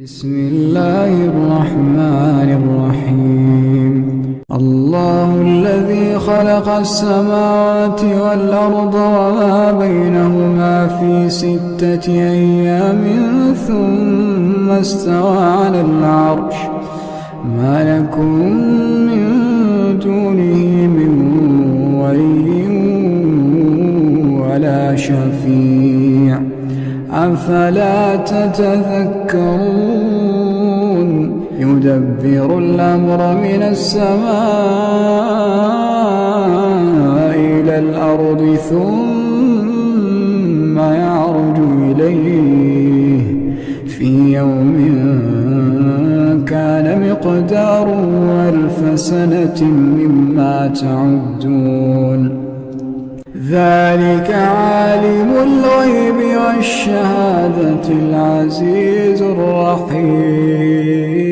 بسم الله الرحمن الرحيم. الله الذي خلق السماوات والأرض وما بينهما في 6 أيام ثم استوى على العرش ما لكم من دونه من ولي ولا شفيع أفلا تتذكرون. يدبر الأمر من السماء إلى الأرض ثم يعرج إليه في يوم كان مقداره 1000 سنة مما تعدون. ذلك عالم الغيب والشهادة العزيز الرحيم.